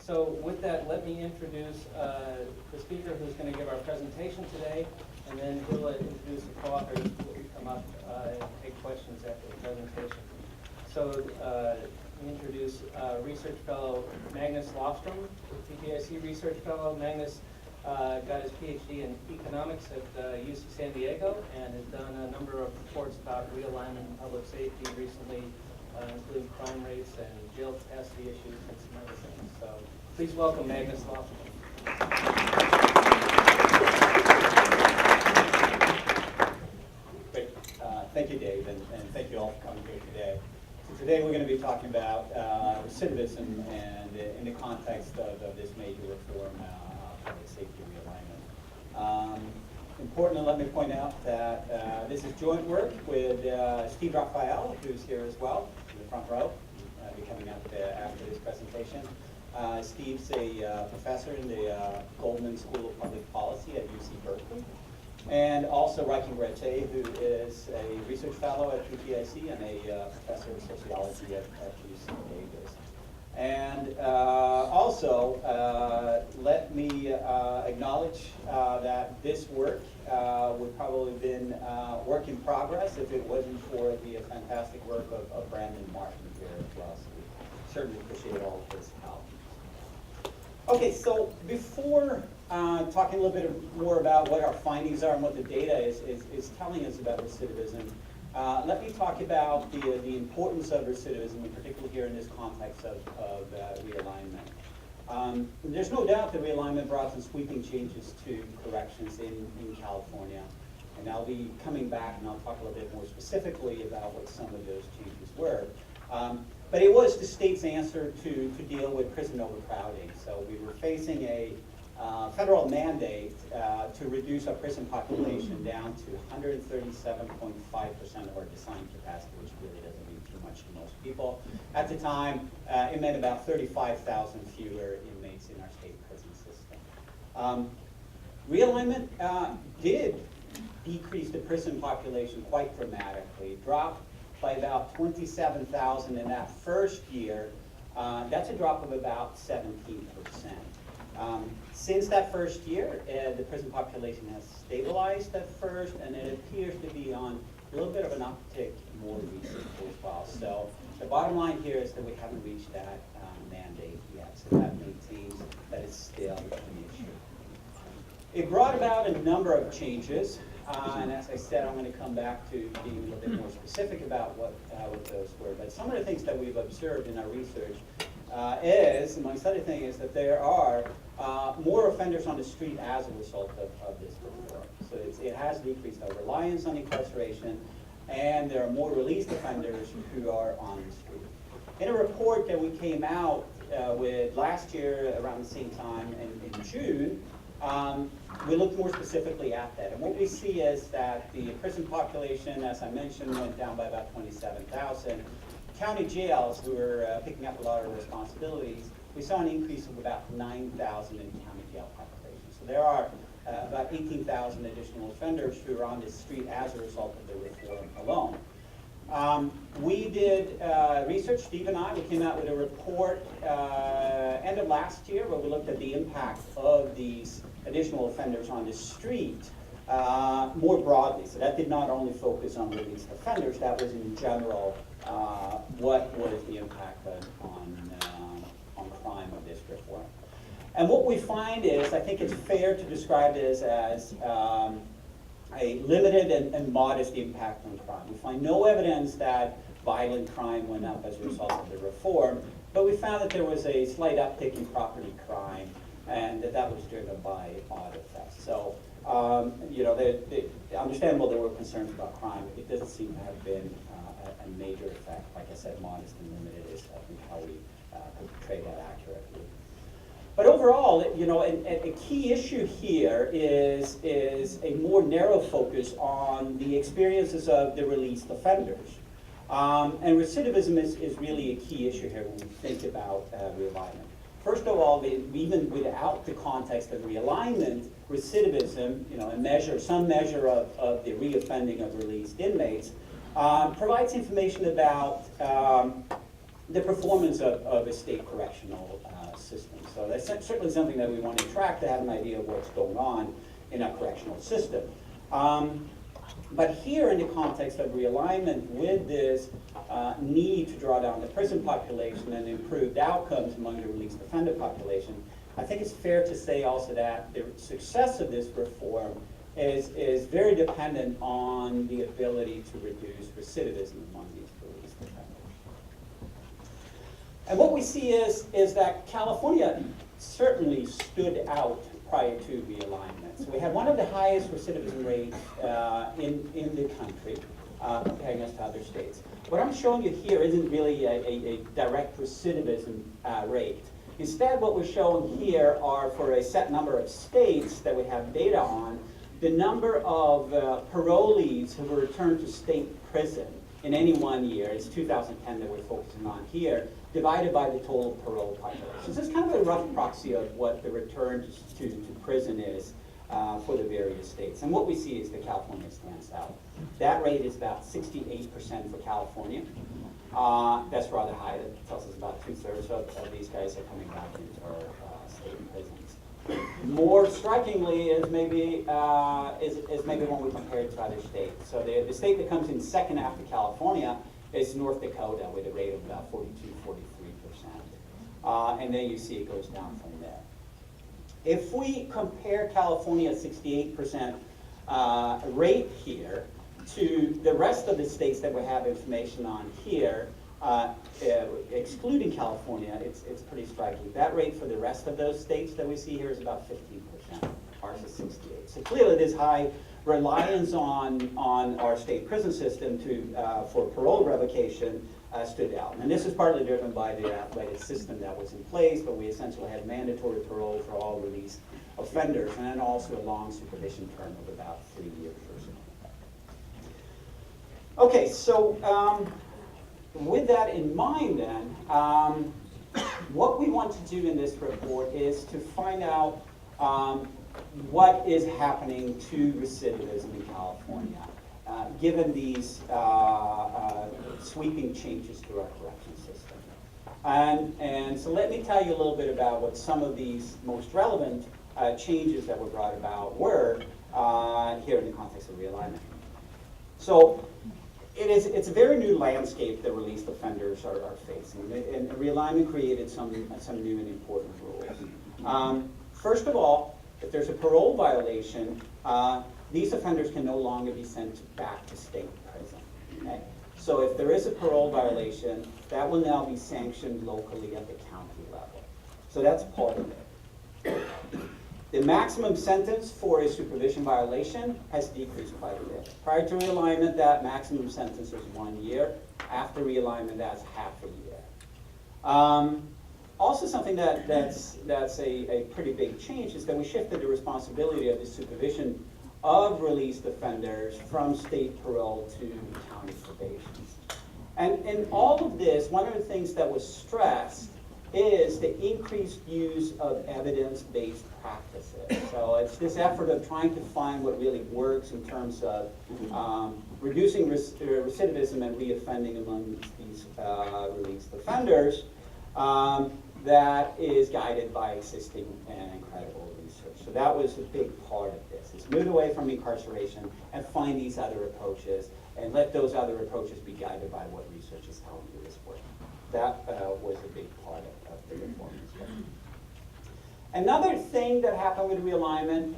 So with that, let me introduce the speaker who's going to give our presentation today, and then he'll introduce the co-authors who will come up and take questions after the presentation. So we introduce research fellow Magnus Lofstrom, PPIC research fellow. Magnus got his PhD in economics at UC San Diego and has done a number of reports about realignment and public safety recently, including crime rates and jail capacity issues and some other things. So please welcome Magnus Lofstrom. Great. Thank you, Dave, and thank you all for coming here today. So today we're going to be talking about recidivism and in the context of this major reform, public safety realignment. Important to let me point out that this is joint work with Steve Raphael, who's here as well, in the front row, be coming up after this presentation. Steve's a professor in the Goldman School of Public Policy at UC Berkeley. And also Recidivism, who is a research fellow at PPIC and a professor of sociology at UC Davis. And also, let me acknowledge that this work would probably have been work in progress if it wasn't for the fantastic work of Brandon Martin here as well. So we certainly appreciate all of his help. Okay, so before talking a little bit more about what our findings are and what the data is telling us about recidivism, let me talk about the importance of recidivism, in particular here in this context of realignment. There's no doubt that realignment brought some sweeping changes to corrections in California. And I'll be coming back and I'll talk a little bit more specifically about what some of those changes were. But it was the state's answer to deal with prison overcrowding. So we were facing a federal mandate to reduce our prison population down to 137.5% of our design capacity, which really doesn't mean too much to most people. At the time, it meant about 35,000 fewer inmates in our state prison system. Realignment did decrease the prison population quite dramatically. It dropped by about 27,000 in that first year. That's a drop of about 17%. Since that first year, the prison population has stabilized at first, and it appears to be on a little bit of an uptick more recently as well. So the bottom line here is that we haven't reached that mandate yet, so that maintains that it's still an issue. It brought about a number of changes, and as I said, I'm going to come back to being a little bit more specific about what those were. But some of the things that we've observed in our research is, amongst other things, is that there are more offenders on the street as a result of this reform. So it has decreased our reliance on incarceration, and there are more released offenders who are on the street. In a report that we came out with last year around the same time in June, we looked more specifically at that. And what we see is that the prison population, as I mentioned, went down by about 27,000. County jails, who were picking up a lot of responsibilities, we saw an increase of about 9,000 in county jail population. So there are about 18,000 additional offenders who are on the street as a result of the reform alone. We did research, Steve and I, we came out with a report end of last year where we looked at the impact of these additional offenders on the street more broadly. So that did not only focus on released offenders, that was in general what was the impact on crime of this reform. And what we find is, I think it's fair to describe this as a limited and modest impact on crime. We find no evidence that violent crime went up as a result of the reform, but we found that there was a slight uptick in property crime, and that was driven by audit theft. So, understandable there were concerns about crime. It doesn't seem to have been a major effect. Like I said, modest and limited is, I think, how we could portray that accurately. But overall, a key issue here is a more narrow focus on the experiences of the released offenders. And recidivism is really a key issue here when we think about realignment. First of all, even without the context of realignment, recidivism, some measure of the reoffending of released inmates, provides information about the performance of a state correctional system. So that's certainly something that we want to track to have an idea of what's going on in our correctional system. But here in the context of realignment, with this need to draw down the prison population and improved outcomes among the released offender population, I think it's fair to say also that the success of this reform is very dependent on the ability to reduce recidivism among these released offenders. And what we see is that California certainly stood out prior to realignment. So we had one of the highest recidivism rates in the country, comparing us to other states. What I'm showing you here isn't really a direct recidivism rate. Instead, what we're showing here are, for a set number of states that we have data on, the number of parolees who were returned to state prison in any one year. It's 2010 that we're focusing on here, divided by the total parole population. So this is kind of a rough proxy of what the return to prison is for the various states. And what we see is that California stands out. That rate is about 68% for California. That's rather high. That tells us about 2/3 of these guys are coming back into our state prisons. More strikingly is maybe when we compare it to other states. So the state that comes in second after California is North Dakota with a rate of about 42–43%. And then you see it goes down from there. If we compare California's 68% rate here to the rest of the states that we have information on here, excluding California, it's pretty striking. That rate for the rest of those states that we see here is about 15%. Ours is 68%. So clearly this high reliance on our state prison system for parole revocation stood out. And this is partly driven by the system that was in place, but we essentially had mandatory parole for all released offenders, and then also a long supervision term of about 3 years or so. Okay, so with that in mind then, what we want to do in this report is to find out what is happening to recidivism in California, given these sweeping changes to our correction system. And so let me tell you a little bit about what some of these most relevant changes that were brought about were here in the context of realignment. So it's a very new landscape that released offenders are facing, and realignment created some new and important rules. First of all, if there's a parole violation, these offenders can no longer be sent back to state prison. Okay? So if there is a parole violation, that will now be sanctioned locally at the county level. So that's part of it. The maximum sentence for a supervision violation has decreased quite a bit. Prior to realignment, that maximum sentence was 1 year. After realignment, that's half a year. Also something that's a pretty big change is that we shifted the responsibility of the supervision of released offenders from state parole to county probation. And in all of this, one of the things that was stressed is the increased use of evidence-based practices. So it's this effort of trying to find what really works in terms of reducing recidivism and reoffending among these released offenders that is guided by existing and credible research. So that was a big part of this, is move away from incarceration and find these other approaches and let those other approaches be guided by what research is telling you is working. That was a big part of the reform as well. Another thing that happened with realignment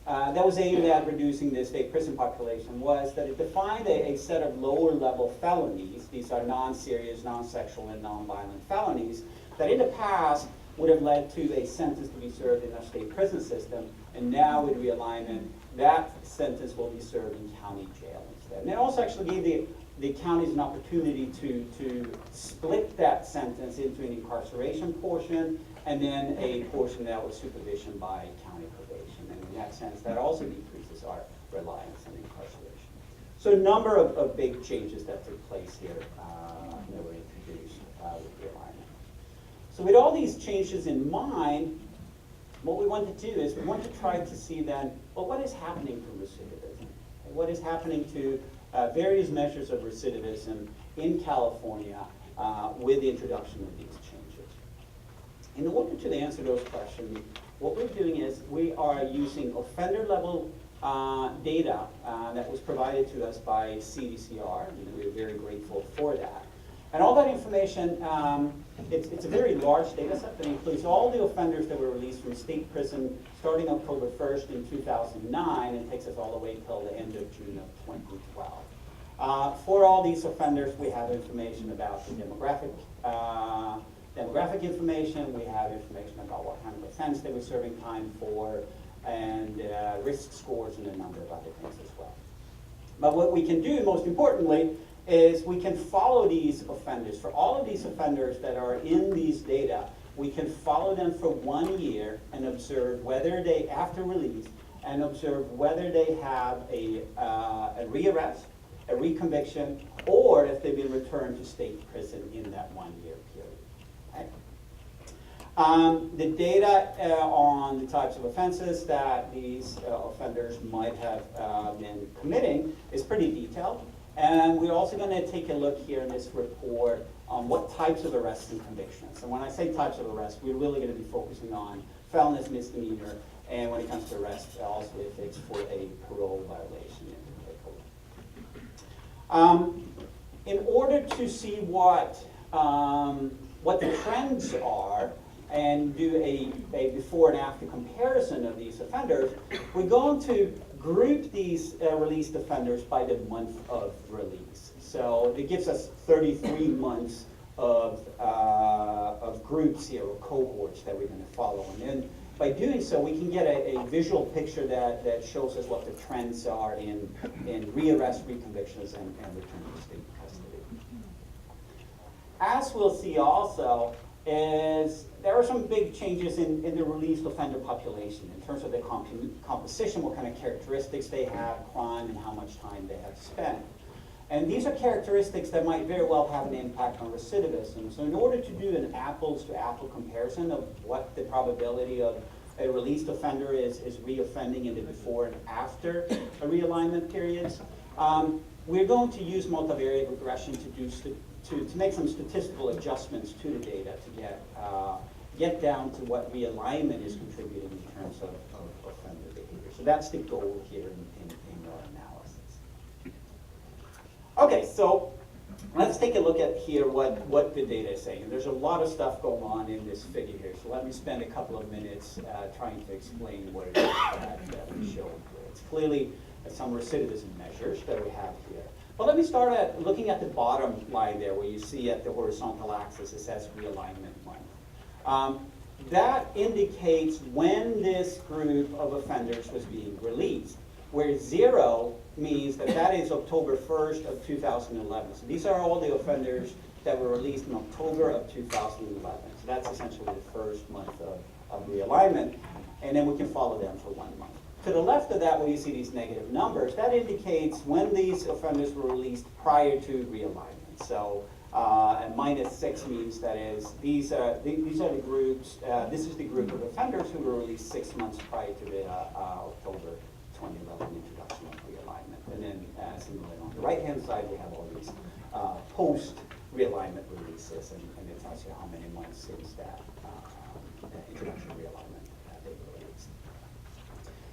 that was aimed at reducing the state prison population was that it defined a set of lower level felonies. These are non-serious, non-sexual, and non-violent felonies that in the past would have led to a sentence to be served in our state prison system, and now with realignment, that sentence will be served in county jail instead. And it also actually gave the counties an opportunity to split that sentence into an incarceration portion and then a portion that was supervision by county probation. And in that sense, that also decreases our reliance on incarceration. So a number of big changes that took place here that were introduced with realignment. So with all these changes in mind, what we want to do is we want to try to see then, well, what is happening to recidivism? What is happening to various measures of recidivism in California with the introduction of these changes. In order to answer those questions, what we're doing is we are using offender level data that was provided to us by CDCR, and we're very grateful for that. And all that information, it's a very large data set that includes all the offenders that were released from state prison starting October 1st in 2009 and takes us all the way till the end of June of 2012. For all these offenders, we have information about the demographic information, we have information about what kind of offense they were serving time for, and risk scores and a number of other things as well. But what we can do, most importantly, is we can follow these offenders. For all of these offenders that are in these data, we can follow them for 1 year and observe whether they, after release, and observe whether they have a rearrest, a reconviction, or if they've been returned to state prison in that 1 year period. Okay. The data on the types of offenses that these offenders might have been committing is pretty detailed. And we're also going to take a look here in this report on what types of arrests and convictions. And when I say types of arrests, we're really going to be focusing on felonies, misdemeanor, and when it comes to arrest, also if it's for a parole violation in particular. In order to see what the trends are and do a before and after comparison of these offenders, we're going to group these released offenders by the month of release. So it gives us 33 months of groups here, or cohorts that we're going to follow. And then by doing so, we can get a visual picture that shows us what the trends are in rearrest, reconvictions, and return to state custody. As we'll see also, is there are some big changes in the released offender population in terms of the composition, what kind of characteristics they have, crime, and how much time they have spent. And these are characteristics that might very well have an impact on recidivism. So in order to do an apples-to-apples comparison of what the probability of a released offender is reoffending in the before and after a realignment periods, we're going to use multivariate regression to make some statistical adjustments to the data to get down to what realignment is contributing in terms of offender behavior. So that's the goal here in our analysis. Okay, so let's take a look at here what the data is saying. And there's a lot of stuff going on in this figure here, so let me spend a couple of minutes trying to explain what it is that we show here. It's clearly some recidivism measures that we have here. But let me start at looking at the bottom line there, where you see at the horizontal axis it says realignment month. That indicates when this group of offenders was being released, where 0 means that is October 1st of 2011. So these are all the offenders that were released in October of 2011. So that's essentially the first month of realignment, and then we can follow them for 1 month. To the left of that, where you see these negative numbers, that indicates when these offenders were released prior to realignment. So, and -6 means these are the groups. This is the group of offenders who were released 6 months prior to the October 2011 introduction of realignment. And then, similarly on the right-hand side, we have all these post-realignment releases, and it tells you how many months since that introduction of realignment they were released.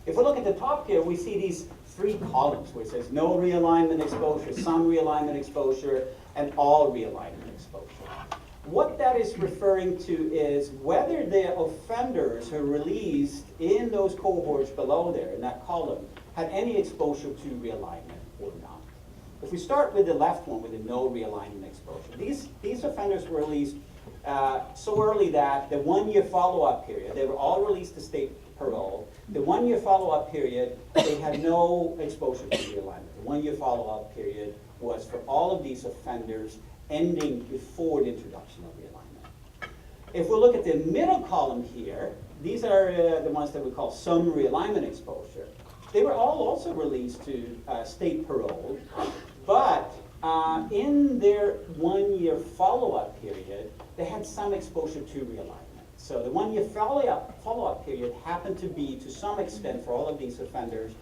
If we look at the top here, we see these 3 columns where it says no realignment exposure, some realignment exposure, and all realignment exposure. What that is referring to is whether the offenders who are released in those cohorts below there, in that column, had any exposure to realignment or not. If we start with the left one, with the no realignment exposure, these offenders were released so early that the 1 year follow-up period, they were all released to state parole. The 1 year follow-up period, they had no exposure to realignment. The 1 year follow-up period was for all of these offenders ending before the introduction of realignment. If we look at the middle column here, these are the ones that we call some realignment exposure. They were all also released to state parole, but in their 1 year follow-up period, they had some exposure to realignment. So the 1 year follow-up period happened to be, to some extent, for all of these offenders,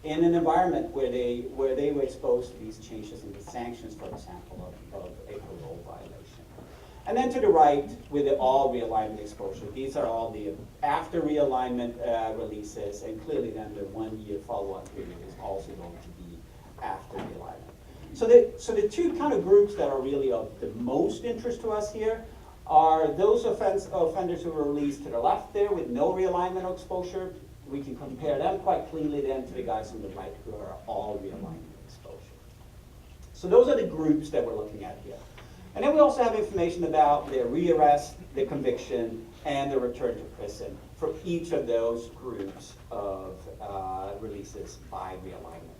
in an environment where they were exposed to these changes in the sanctions, for example, of a parole violation. And then to the right, with the all realignment exposure. These are all the after realignment releases, and clearly then the 1 year follow-up period is also going to be after realignment. So the two kind of groups that are really of the most interest to us here are those offenders who were released to the left there with no realignment exposure. We can compare them quite cleanly then to the guys on the right who are all realignment exposure. So those are the groups that we're looking at here. And then we also have information about their rearrest, their conviction, and their return to prison for each of those groups of releases by realignment.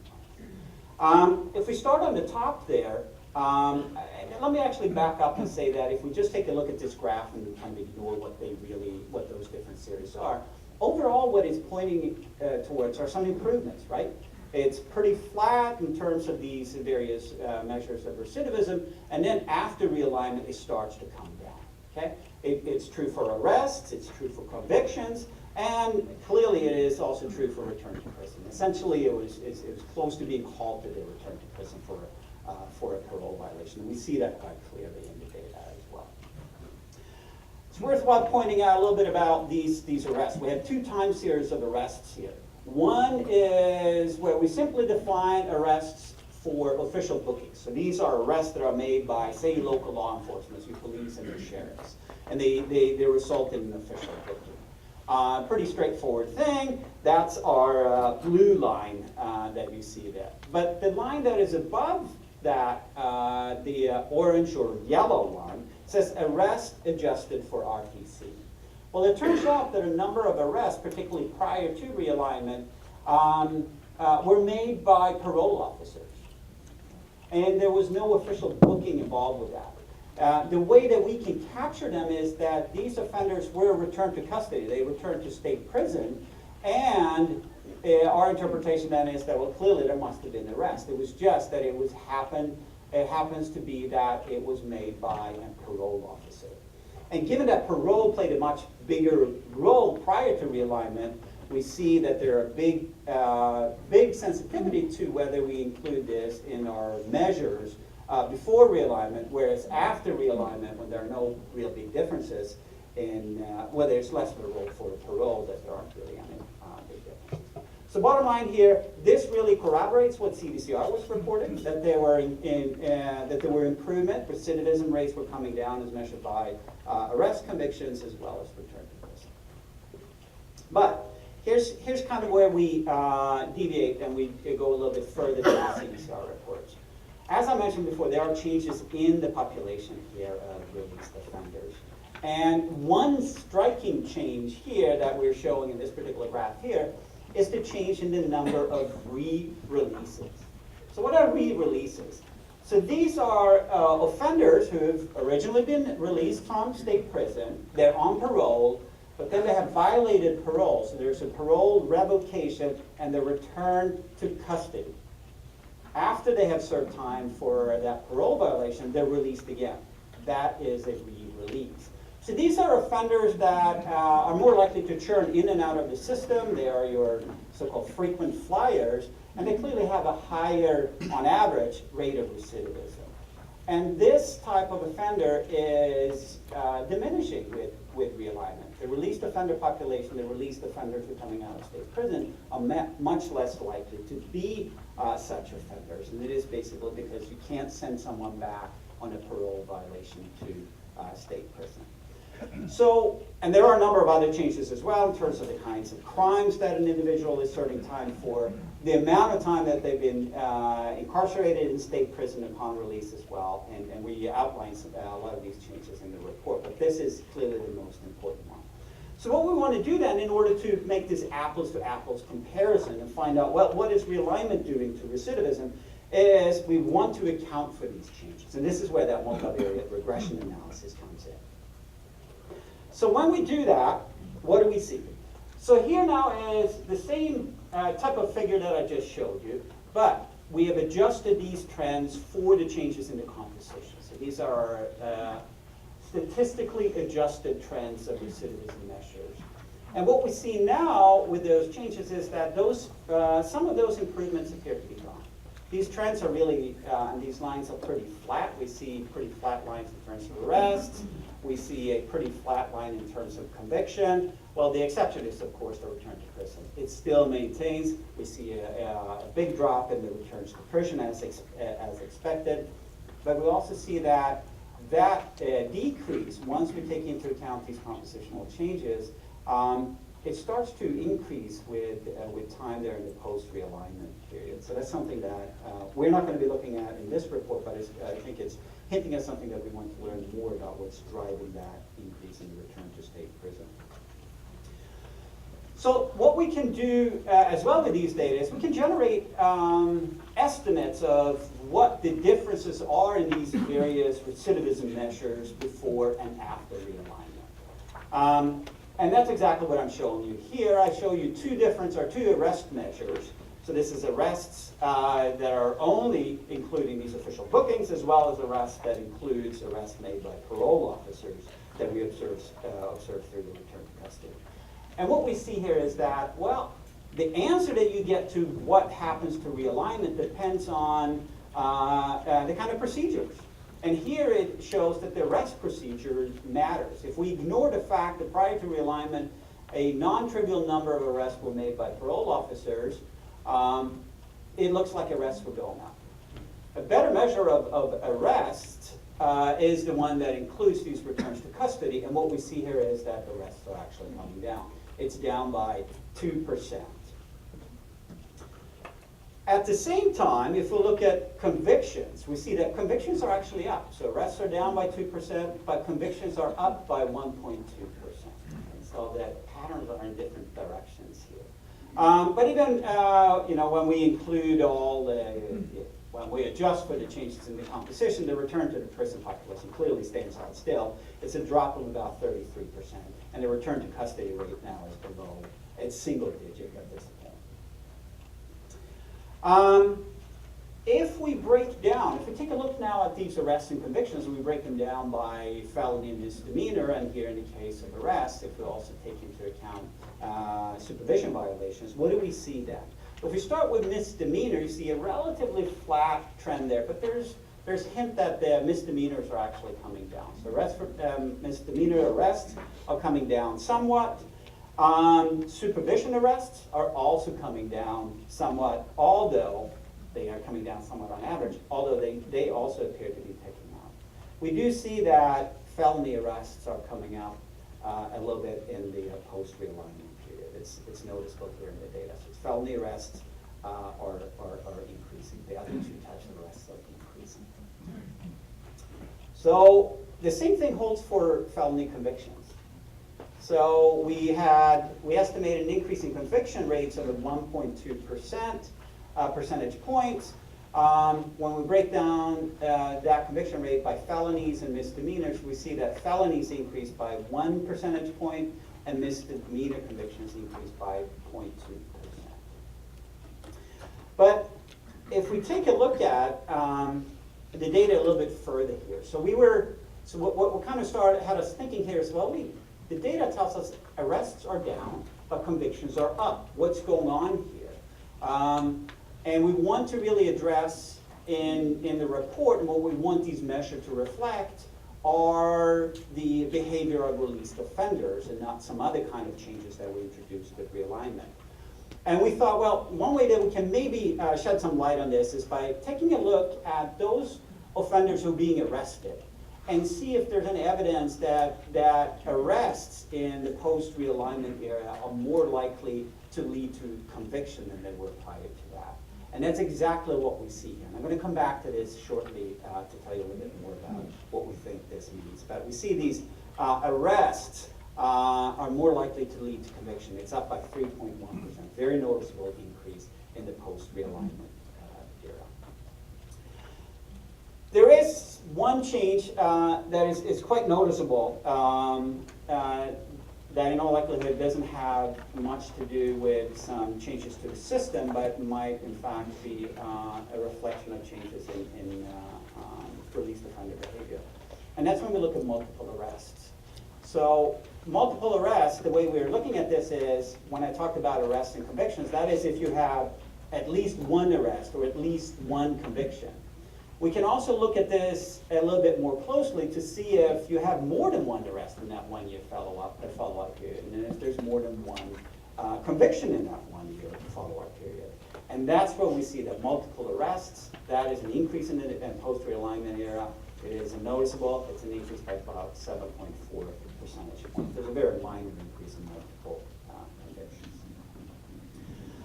If we start on the top there, let me actually back up and say that if we just take a look at this graph and kind of ignore what those different series are, overall what it's pointing towards are some improvements, right? It's pretty flat in terms of these various measures of recidivism, and then after realignment, it starts to come down, okay? It's true for arrests, it's true for convictions, and clearly it is also true for return to prison. Essentially, it was close to being halted in return to prison for a parole violation, and we see that quite clearly in the data as well. It's worthwhile pointing out a little bit about these arrests. We have two time series of arrests here. One is where we simply define arrests for official bookings. So these are arrests that are made by, say, local law enforcement, your police and your sheriffs. And they result in an official booking. Pretty straightforward thing. That's our blue line that you see there. But the line that is above that, the orange or yellow one, says arrest adjusted for RTC. Well, it turns out that a number of arrests, particularly prior to realignment, were made by parole officers. And there was no official booking involved with that. The way that we can capture them is that these offenders were returned to custody. They returned to state prison, and our interpretation then is that, well, clearly there must have been an arrest. It was just that it happens to be that it was made by a parole officer. And given that parole played a much bigger role prior to realignment, we see that there are big sensitivity to whether we include this in our measures before realignment, whereas after realignment, when there are no real big differences in whether it's less of a role for the parole, that there aren't really any big differences. So bottom line here, this really corroborates what CDCR was reporting, that there were improvement, recidivism rates were coming down as measured by arrest convictions as well as return to prison. But here's kind of where we deviate and we go a little bit further than the CDCR reports. As I mentioned before, there are changes in the population here of released offenders. And one striking change here that we're showing in this particular graph here is the change in the number of re-releases. So what are re-releases? So these are offenders who've originally been released from state prison, they're on parole, but then they have violated parole. So there's a parole revocation and they're returned to custody. After they have served time for that parole violation, they're released again. That is a re-release. So these are offenders that are more likely to churn in and out of the system. They are your so-called frequent flyers, and they clearly have a higher, on average, rate of recidivism. And this type of offender is diminishing with realignment. The released offender population, the released offenders who are coming out of state prison are much less likely to be such offenders. And it is basically because you can't send someone back on a parole violation to state prison. So, and there are a number of other changes as well in terms of the kinds of crimes that an individual is serving time for, the amount of time that they've been incarcerated in state prison upon release as well, and we outline a lot of these changes in the report, but this is clearly the most important one. So what we want to do then in order to make this apples to apples comparison and find out, well, what is realignment doing to recidivism, is we want to account for these changes. And this is where that multivariate regression analysis comes in. So when we do that, what do we see? So here now is the same type of figure that I just showed you, but we have adjusted these trends for the changes in the composition. So these are statistically adjusted trends of recidivism measures. And what we see now with those changes is that those some of those improvements appear to be gone. These trends are really, and these lines are pretty flat. We see pretty flat lines in terms of arrests. We see a pretty flat line in terms of conviction. Well, the exception is, of course, the return to prison. It still maintains. We see a big drop in the returns to prison as expected. But we also see that decrease, once we take into account these compositional changes, it starts to increase with time there in the post-realignment period. So that's something that we're not going to be looking at in this report, but I think it's hinting at something that we want to learn more about what's driving that increase in the return to state prison. So what we can do as well with these data is we can generate estimates of what the differences are in these various recidivism measures before and after realignment. And that's exactly what I'm showing you here. I show you two arrest measures. So this is arrests that are only including these official bookings, as well as arrests that includes arrests made by parole officers that we observe through the return to custody. And what we see here is that, well, the answer that you get to what happens to realignment depends on the kind of procedures. And here it shows that the arrest procedure matters. If we ignore the fact that prior to realignment, a non-trivial number of arrests were made by parole officers, it looks like arrests were going up. A better measure of arrest is the one that includes these returns to custody, and what we see here is that arrests are actually coming down. It's down by 2%. At the same time, if we look at convictions, we see that convictions are actually up. So arrests are down by 2%, but convictions are up by 1.2%. So that patterns are in different directions here. But even when we include when we adjust for the changes in the composition, the return to the prison population clearly stands out still. It's a drop of about 33%, and the return to custody rate now is below. It's single digit at this point. If we break down, if we take a look now at these arrests and convictions, and we break them down by felony and misdemeanor, and here in the case of arrests, if we also take into account supervision violations, what do we see then? If we start with misdemeanor, you see a relatively flat trend there, but there's hint that the misdemeanors are actually coming down. So misdemeanor arrests are coming down somewhat. Supervision arrests are also coming down somewhat, although they are coming down somewhat on average, although they also appear to be picking up. We do see that felony arrests are coming up a little bit in the post-realignment period. It's noticeable here in the data. So felony arrests are increasing. The other two types of arrests are increasing. So the same thing holds for felony convictions. So we estimated an increase in conviction rates of 1.2% percentage points. When we break down that conviction rate by felonies and misdemeanors, we see that felonies increased by 1 percentage point and misdemeanor convictions increased by 0.2%. But if we take a look at the data a little bit further here, so what kind of had us thinking here is, well, the data tells us arrests are down, but convictions are up. What's going on here? And we want to really address in the report, and what we want these measures to reflect are the behavior of released offenders and not some other kind of changes that we introduced with realignment. And we thought, well, one way that we can maybe shed some light on this is by taking a look at those offenders who are being arrested and see if there's any evidence that arrests in the post-realignment area are more likely to lead to conviction than they were prior to that. And that's exactly what we see here. And I'm going to come back to this shortly to tell you a little bit more about what we think this means. But we see these arrests are more likely to lead to conviction. It's up by 3.1%. Very noticeable increase in the post-realignment era. There is one change that is quite noticeable that in all likelihood doesn't have much to do with some changes to the system, but might in fact be a reflection of changes in released offender behavior. And that's when we look at multiple arrests. So multiple arrests, the way we're looking at this is, when I talked about arrests and convictions, that is if you have at least one arrest or at least one conviction. We can also look at this a little bit more closely to see if you have more than one arrest in that 1 year follow-up period, and if there's more than one conviction in that 1 year follow-up period. And that's where we see that multiple arrests, that is an increase in the post-realignment era. It is noticeable, it's an increase by about 7.4 percentage points. There's a very minor increase in multiple convictions.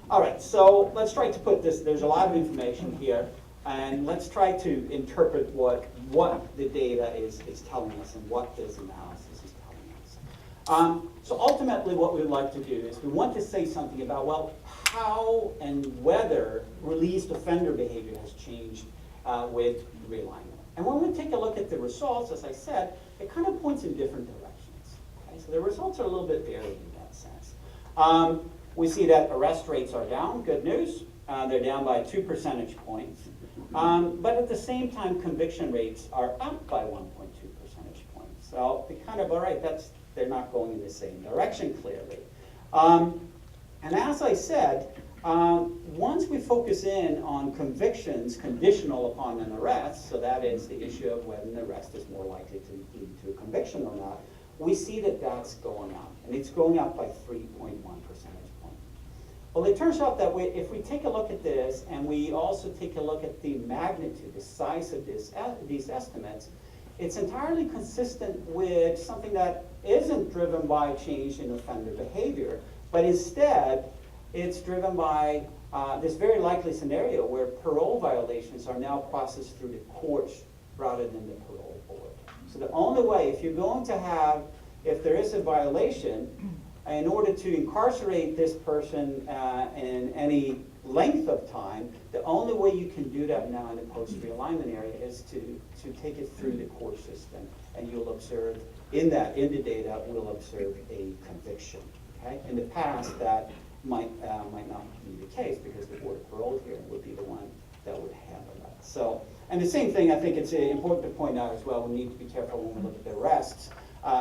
All right, so let's try to put this, there's a lot of information here, and let's try to interpret what the data is telling us and what this analysis is telling us. So ultimately what we would like to do is we want to say something about, well, how and whether released offender behavior has changed with realignment. And when we take a look at the results, as I said, it kind of points in different directions. Okay? So the results are a little bit varied in that sense. We see that arrest rates are down, good news. They're down by 2 percentage points. But at the same time, conviction rates are up by 1.2 percentage points. So we kind of, all right, they're not going in the same direction clearly. And as I said, once we focus in on convictions conditional upon an arrest, so that is the issue of whether an arrest is more likely to lead to a conviction or not, we see that that's going up, and it's going up by 3.1 percentage points. Well, it turns out that if we take a look at this, and we also take a look at the magnitude, the size of these estimates, it's entirely consistent with something that isn't driven by change in offender behavior, but instead, it's driven by this very likely scenario where parole violations are now processed through the courts rather than the parole board. So the only way, if you're going to have, if there is a violation, in order to incarcerate this person in any length of time, the only way you can do that now in the post-realignment area is to take it through the court system, and you'll observe in the data, we'll observe a conviction. Okay? In the past, that might not be the case because the Board of Parole here would be the one that would handle that. So, and the same thing, I think it's important to point out as well, we need to be careful when we look at the arrests,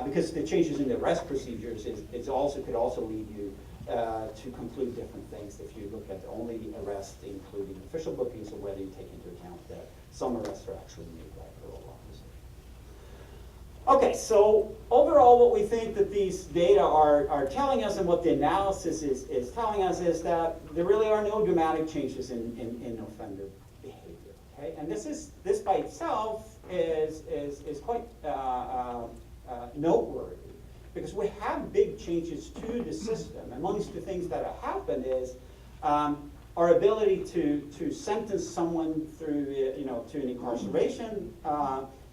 because the changes in the arrest procedures could also lead you to conclude different things if you look at only arrests including official bookings, or whether you take into account that some arrests are actually made by parole officers. Okay, so overall what we think that these data are telling us, and what the analysis is telling us, is that there really are no dramatic changes in offender behavior. Okay? And this by itself is quite noteworthy, because we have big changes to the system. Amongst the things that have happened is our ability to sentence someone through to an incarceration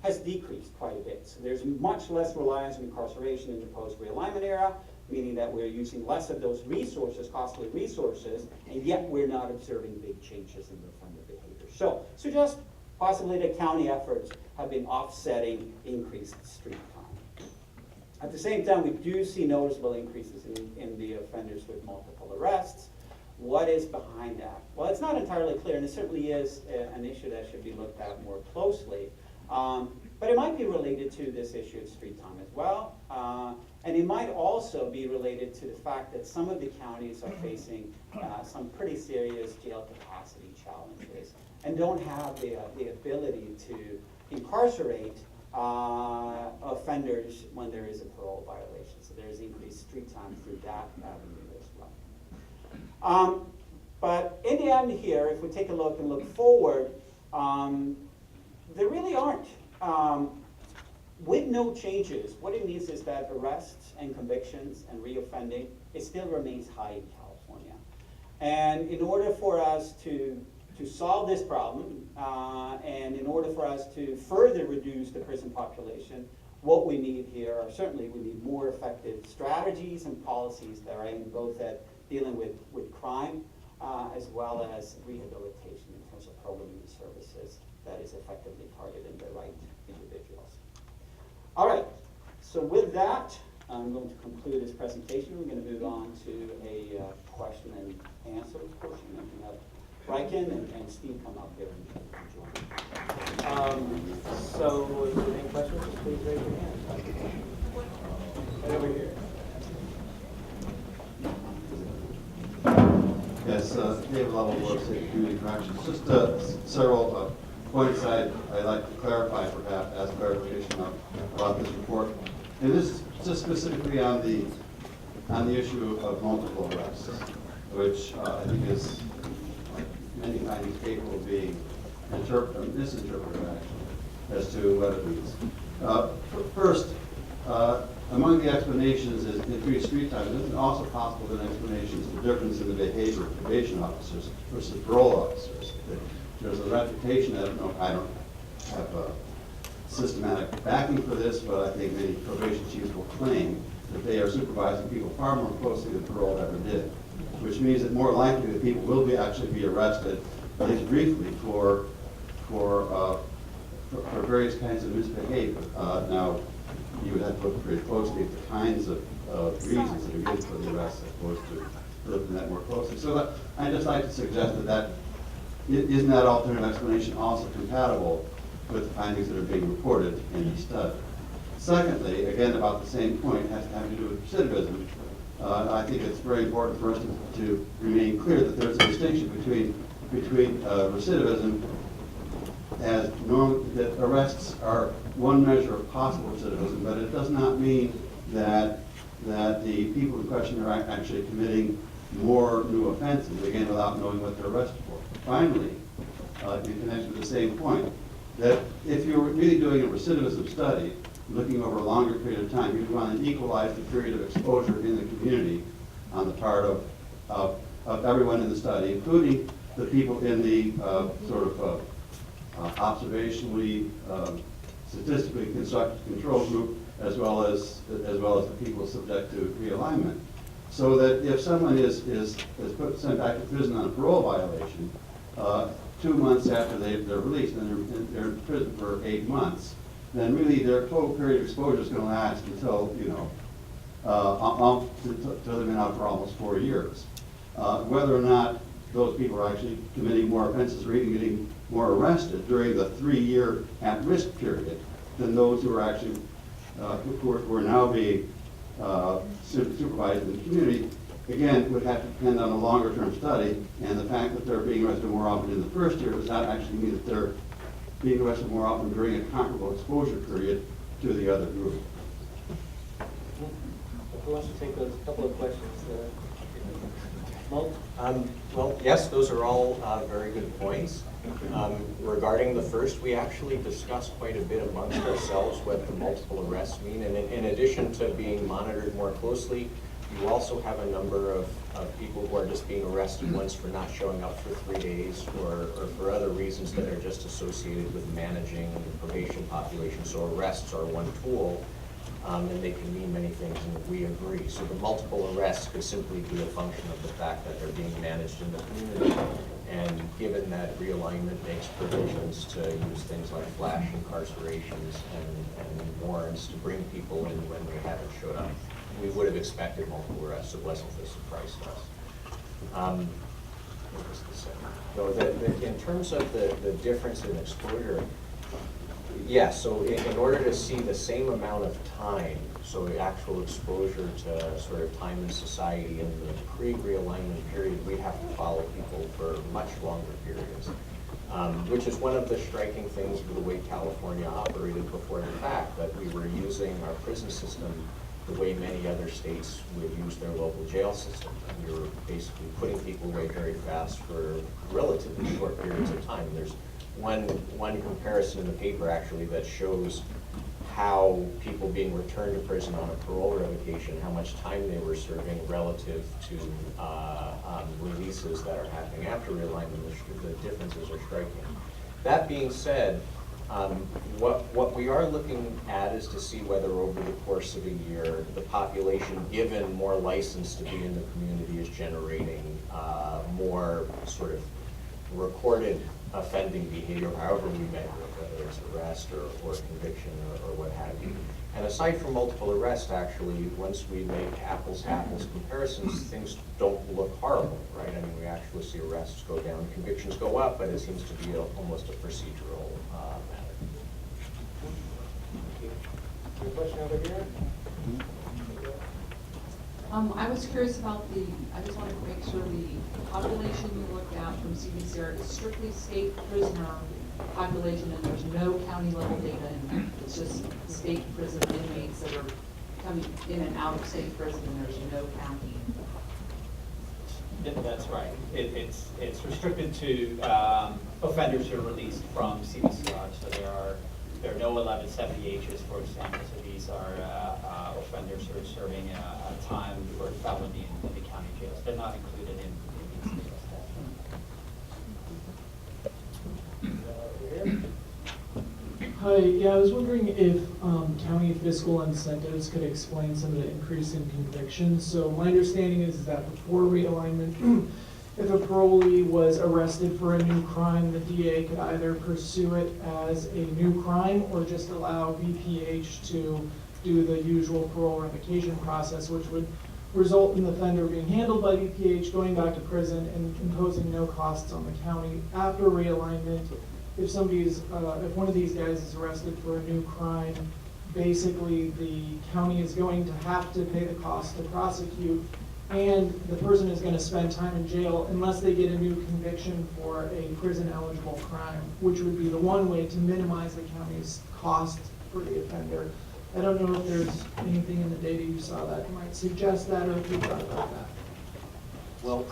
has decreased quite a bit. So there's much less reliance on incarceration in the post-realignment era, meaning that we're using less of those resources, costly resources, and yet we're not observing big changes in the offender behavior. So suggest possibly that county efforts have been offsetting increased street time. At the same time, we do see noticeable increases in the offenders with multiple arrests. What is behind that? Well, it's not entirely clear, and it certainly is an issue that should be looked at more closely. But it might be related to this issue of street time as well. And it might also be related to the fact that some of the counties are facing some pretty serious jail capacity challenges and don't have the ability to incarcerate offenders when there is a parole violation. So there's increased street time through that avenue as well. But in the end here, if we take a look and look forward, there really aren't. With no changes, what it means is that arrests and convictions and reoffending, it still remains high in California. And in order for us to solve this problem, and in order for us to further reduce the prison population, what we need here are certainly we need more effective strategies and policies that are aimed both at dealing with crime as well as rehabilitation in terms of programming and services that is effectively targeting the right individuals. All right, so with that, I'm going to conclude this presentation. We're going to move on to a question and answer portion. And we have Riken and Steve come up here and join. So if you have any questions, please raise your hand. Right over here. Yes, David Lovell, of State Community Corrections. Just several points I'd like to clarify, perhaps, as clarification about this report. And this is just specifically on the issue of multiple arrests, which I think is, like many findings, capable of being misinterpreted, actually, as to what it means. First, among the explanations is increased street time. It is also possible that explanations of the difference in the behavior of probation officers versus parole officers. There's a reputation, I don't have a systematic backing for this, but I think many probation chiefs will claim that they are supervising people far more closely than parole ever did, which means that more likely that people will actually be arrested, at least briefly, for various kinds of misbehavior. Now, you would have to look pretty closely at the kinds of reasons that are given for the arrest as opposed to looking at that more closely. So I'd just like to suggest that isn't that alternate explanation also compatible with the findings that are being reported in the study. Secondly, again about the same point, has to have to do with recidivism. I think it's very important for us to remain clear that there's a distinction between recidivism as that arrests are one measure of possible recidivism, but it does not mean that the people in question are actually committing more new offenses, again, without knowing what they're arrested for. Finally, in connection with the same point, that if you're really doing a recidivism study, looking over a longer period of time, you want to equalize the period of exposure in the community on the part of everyone in the study, including the people in the observationally, statistically constructed control group, as well as the people subject to realignment. So that if someone is sent back to prison on a parole violation, 2 months after they're released and they're in prison for 8 months, then really their total period of exposure is going to last until, until they've been out for almost 4 years. Whether or not those people are actually committing more offenses or even getting more arrested during the 3-year at-risk period than those who are actually who are now being supervised in the community, again, would have to depend on a longer-term study, and the fact that they're being arrested more often in the first year does not actually mean that they're being arrested more often during a comparable exposure period to the other group. Who wants to take those couple of questions? Mo? Well, yes, those are all very good points. Regarding the first, we actually discussed quite a bit amongst ourselves what the multiple arrests mean, and in addition to being monitored more closely, you also have a number of people who are just being arrested once for not showing up for 3 days or for other reasons that are just associated with managing the probation population. So arrests are one tool, and they can mean many things, and we agree. So the multiple arrests could simply be a function of the fact that they're being managed in the community. And given that realignment makes provisions to use things like flash incarcerations and warrants to bring people in when they haven't showed up, we would have expected multiple arrests. It wasn't a surprise to us. What was the second? No, in terms of the difference in exposure, yes, so in order to see the same amount of time, so the actual exposure to sort of time in society in the pre-realignment period, we have to follow people for much longer periods, which is one of the striking things of the way California operated before the fact, that we were using our prison system the way many other states would use their local jail system. And we were basically putting people away very fast for relatively short periods of time. There's one comparison in the paper actually that shows how people being returned to prison on a parole revocation, how much time they were serving relative to releases that are happening after realignment. The differences are striking. That being said, what we are looking at is to see whether over the course of a year, the population given more license to be in the community is generating more sort of recorded offending behavior, however we measure it, whether it's arrest or conviction or what have you. And aside from multiple arrests, actually, once we make apples-to-apples comparisons, things don't look horrible, right? I mean, we actually see arrests go down, convictions go up, but it seems to be almost a procedural matter. Your question over here? I was curious about I just wanted to make sure the population you looked at from CBCR is strictly state prisoner population, and there's no county level data in there. It's just state prison inmates that are coming in and out of state prison, and there's no county. That's right. It's restricted to offenders who are released from CBCR. So there are no 1170Hs, for example. So these are offenders who are serving a time for felony in the county jails. They're not included in these data stats. Hi, yeah, I was wondering if county fiscal incentives could explain some of the increase in convictions. So my understanding is that before realignment, if a parolee was arrested for a new crime, the DA could either pursue it as a new crime or just allow VPH to do the usual parole revocation process, which would result in the offender being handled by VPH, going back to prison, and imposing no costs on the county. After realignment, if somebody's, if one of these guys is arrested for a new crime, basically the county is going to have to pay the cost to prosecute, and the person is going to spend time in jail unless they get a new conviction for a prison-eligible crime, which would be the one way to minimize the county's cost for the offender. I don't know if there's anything in the data you saw that might suggest that, or if you thought about that. Well,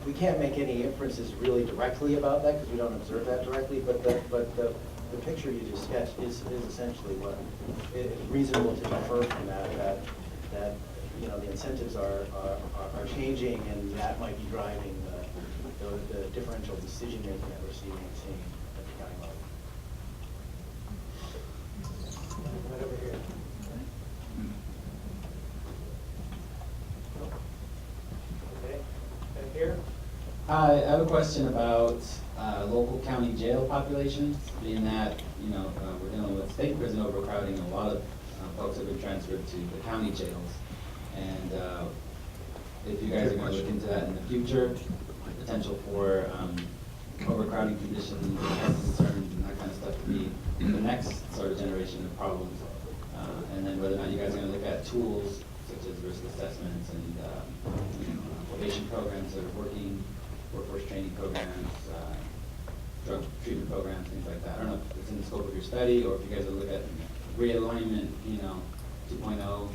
we can't make any inferences really directly about that because we don't observe that directly, but the picture you just sketched is essentially what it's reasonable to infer from that you know, the incentives are changing, and that might be driving the differential decision making that we're seeing at the county level. Right over here. Okay, back here. Hi, I have a question about local county jail populations, being that, you know, we're dealing with state prison overcrowding, and a lot of folks have been transferred to the county jails. And if you guys are going to look into that in the future, potential for overcrowding conditions, health concerns, and that kind of stuff to be the next sort of generation of problems. And then whether or not you guys are going to look at tools such as risk assessments and you know, probation programs that are working, workforce training programs, drug treatment programs, things like that. I don't know if it's in the scope of your study, or if you guys will look at realignment, you know, 2.0.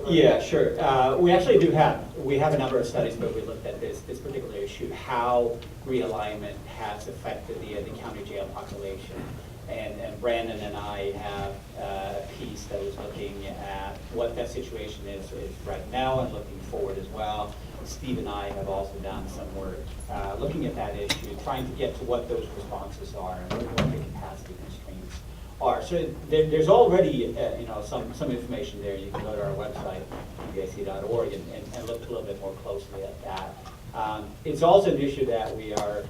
Yeah, sure. We actually do have a number of studies where we looked at this particular issue, how realignment has affected the county jail population. And Brandon and I have a piece that was looking at what that situation is right now and looking forward as well. Steve and I have also done some work looking at that issue, trying to get to what those responses are and what the capacity constraints are. So there's already you know, some information there. You can go to our website, ppic.org, and look a little bit more closely at that. It's also an issue that we are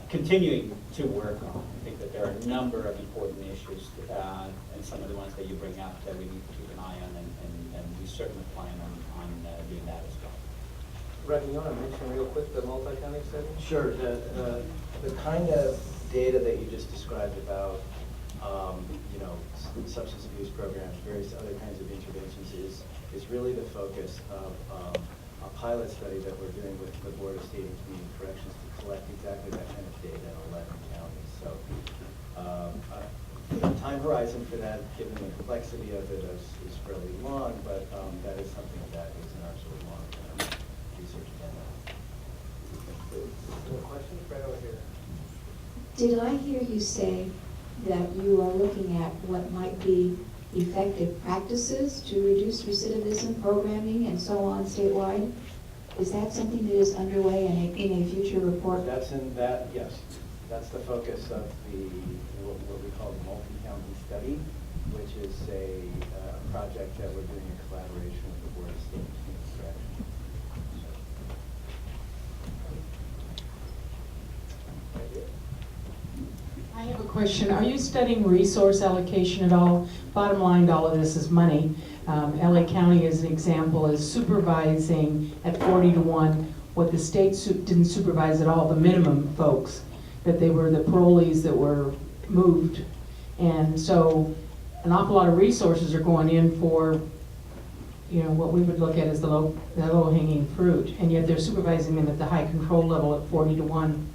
continuing to work on. I think that there are a number of important issues, and some of the ones that you bring up that we need to keep an eye on, and we certainly plan on doing that as well. Rodney, you want to mention real quick the multi-county study? Sure. The kind of data that you just described about you know, substance abuse programs, various other kinds of interventions is really the focus of a pilot study that we're doing with the Board of State and Community Corrections to collect exactly that kind of data in 11 counties. So the time horizon for that, given the complexity of it, is fairly long, but that is something that is in our sort of long-term research agenda. Any questions? Right over here. Did I hear you say that you are looking at what might be effective practices to reduce recidivism, programming, and so on statewide? Is that something that is underway in a future report? That's in that, yes. That's the focus of what we call the multi-county study, which is a project that we're doing in collaboration with the Board of State and Community Corrections. I have a question. Are you studying resource allocation at all? Bottom line to all of this is money. LA County, as an example, is supervising at 40-1 what the state didn't supervise at all, the minimum folks, that they were the parolees that were moved. And so an awful lot of resources are going in for, you know, what we would look at as the low-hanging fruit, and yet they're supervising them at the high control level at 40-1,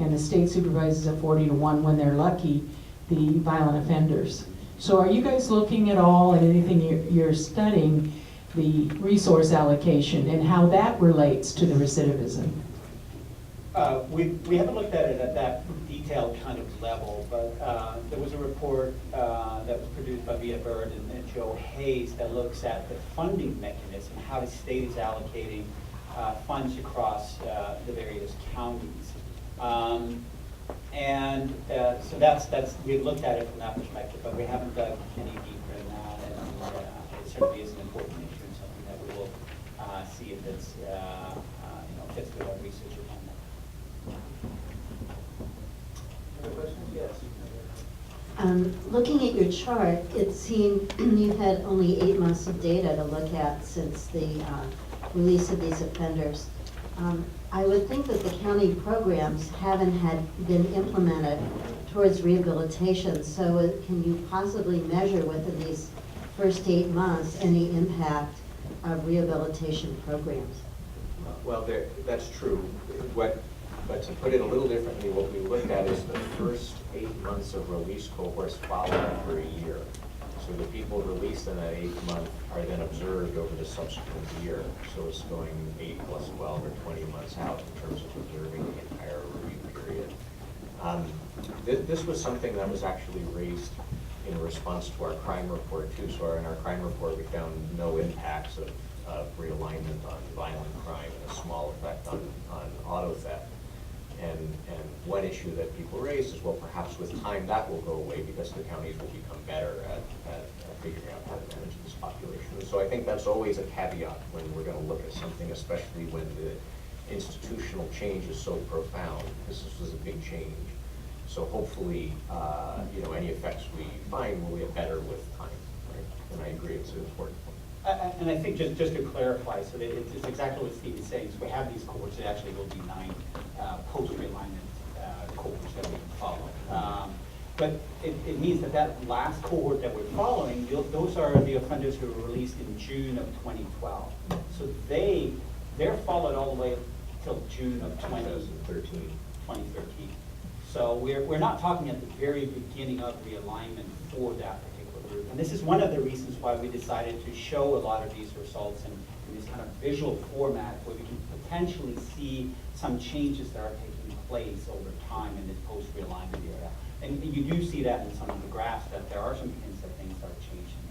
and the state supervises at 40-1 when they're lucky, the violent offenders. So are you guys looking at all, and anything you're studying, the resource allocation and how that relates to the recidivism? We haven't looked at it at that detailed kind of level, but there was a report that was produced by Via Bird and Joe Hayes that looks at the funding mechanism, how the state is allocating funds across the various counties. So that's we've looked at it from that perspective, but we haven't dug any deeper in that, and it certainly is an important issue and something that we will see if it's fits with our research agenda. Other questions? Yes. Looking at your chart, it seemed you've had only 8 months of data to look at since the release of these offenders. I would think that the county programs haven't been implemented towards rehabilitation, so can you possibly measure within these first 8 months any impact of rehabilitation programs? Well, that's true. But to put it a little differently, what we looked at is the first 8 months of release cohorts followed for a year. So the people released in that 8th month are then observed over the subsequent year. So it's going 8 plus 12 or 20 months out in terms of observing the entire review period. This was something that was actually raised in response to our crime report too. So in our crime report, we found no impacts of realignment on violent crime and a small effect on auto theft. And one issue that people raise is, well, perhaps with time that will go away because the counties will become better at figuring out how to manage this population. And so I think that's always a caveat when we're going to look at something, especially when the institutional change is so profound. This was a big change. So hopefully, any effects we find will get better with time. Right? And I agree, it's an important point. And I think just to clarify, so that it's exactly what Steve is saying. So we have these cohorts. It actually will be 9 post-realignment cohorts that we follow. But it means that last cohort that we're following, those are the offenders who were released in June of 2012. So they're followed all the way till June of 2013. So we're not talking at the very beginning of realignment for that particular group. And this is one of the reasons why we decided to show a lot of these results in this kind of visual format where we can potentially see some changes that are taking place over time in this post-realignment era. And you do see that in some of the graphs that there are some hints that things are changing.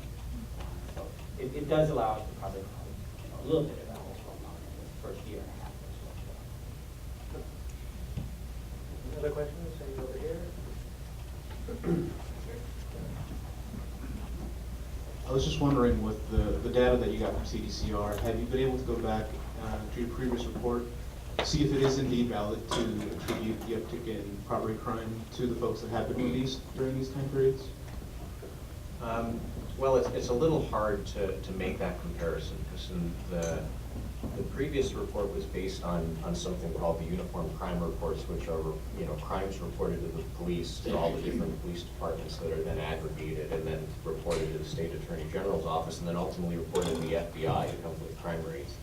So it does allow us to probably a little bit about what's going on in this first year and a half or so. Any other questions? Any over here? I was just wondering, with the data that you got from CDCR, have you been able to go back to your previous report, see if it is indeed valid to attribute the uptick in property crime to the folks that have been released during these time periods? Well, it's a little hard to make that comparison because the previous report was based on something called the Uniform Crime Reports, which are crimes reported to the police, to all the different police departments that are then aggregated and then reported to the State Attorney General's office and then ultimately reported to the FBI to come with crime rates.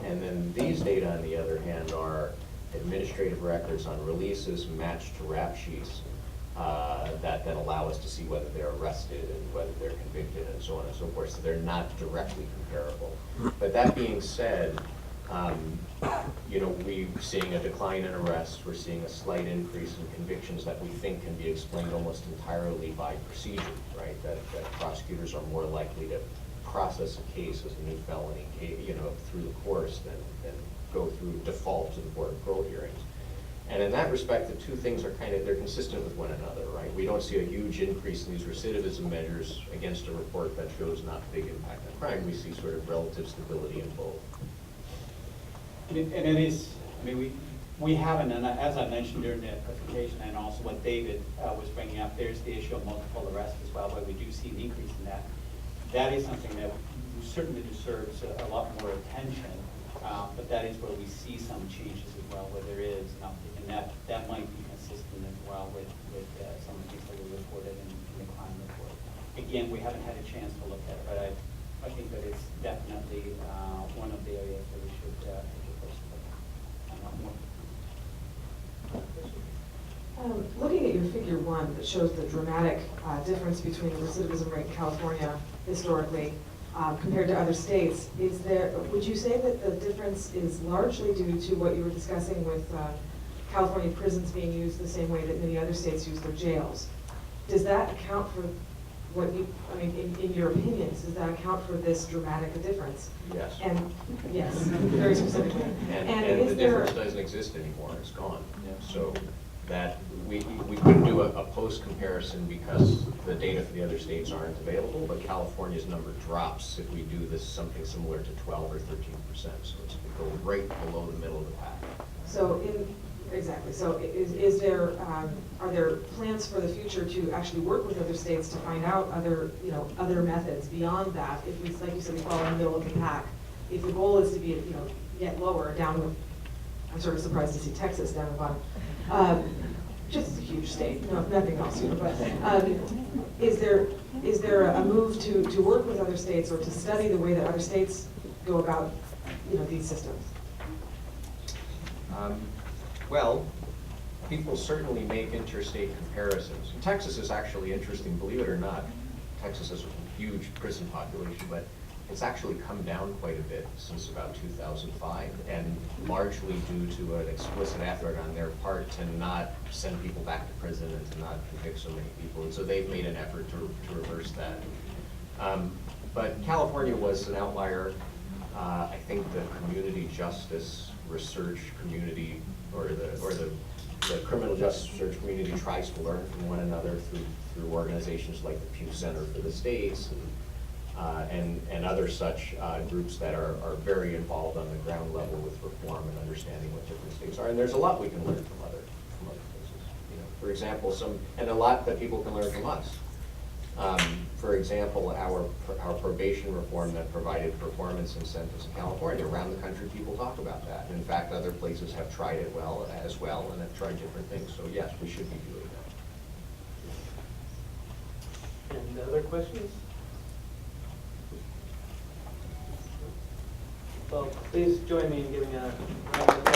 And then these data, on the other hand, are administrative records on releases matched to rap sheets that then allow us to see whether they're arrested and whether they're convicted and so on and so forth. So they're not directly comparable. But that being said, we're seeing a decline in arrests. We're seeing a slight increase in convictions that we think can be explained almost entirely by procedure, right? That prosecutors are more likely to process a case as a new felony, through the course than go through default in board of parole hearings. And in that respect, the two things are they're consistent with one another, right? We don't see a huge increase in these recidivism measures against a report that shows not big impact on crime. We see sort of relative stability in both. And it is, we haven't, and as I mentioned during the presentation and also what David was bringing up, there's the issue of multiple arrests as well, where we do see an increase in that. That is something that certainly deserves a lot more attention, but that is where we see some changes as well, where there is an uptick, and that might be consistent as well with some of the things that were reported in the crime report. again, we haven't had a chance to look at it, but I think that it's definitely one of the areas that we should take a close look at. Looking at your figure 1 that shows the dramatic difference between the recidivism rate in California historically compared to other states, would you say that the difference is largely due to what you were discussing with California prisons being used the same way that many other states use their jails? Does that account for in your opinions, does that account for this dramatic a difference? Yes. And, yes, very specifically. And is the there- difference doesn't exist anymore, it's gone. So that, we couldn't do a post comparison because the data for the other states aren't available, but California's number drops if we do this, something similar to 12 or 13%. So it's go right below the middle of the pack. So exactly, so is there, are there plans for the future to actually work with other states to find out other methods beyond that? If we, like you said, we fall in the middle of the pack, if the goal is to be, get lower, down with, I'm sort of surprised to see Texas down the bottom. Just a huge state, no, nothing else, but is there a move to work with other states or to study the way that other states go about, these systems? Well, people certainly make interstate comparisons. Texas is actually interesting, believe it or not. Texas has a huge prison population, but it's actually come down quite a bit since about 2005, and largely due to an explicit effort on their part to not send people back to prison and to not convict so many people. And so they've made an effort to reverse that. But California was an outlier. I think the community justice research community, or the criminal justice research community tries to learn from one another through organizations like the Pew Center for the States and other such groups that are very involved on the ground level with reform and understanding what different states are. And there's a lot we can learn from other places. For example, and a lot that people can learn from us. For example, our probation reform that provided performance incentives in California. Around the country, people talk about that. In fact, other places have tried it as well and have tried different things. So yes, we should be doing that. And other questions? Well, please join me in giving a round of applause.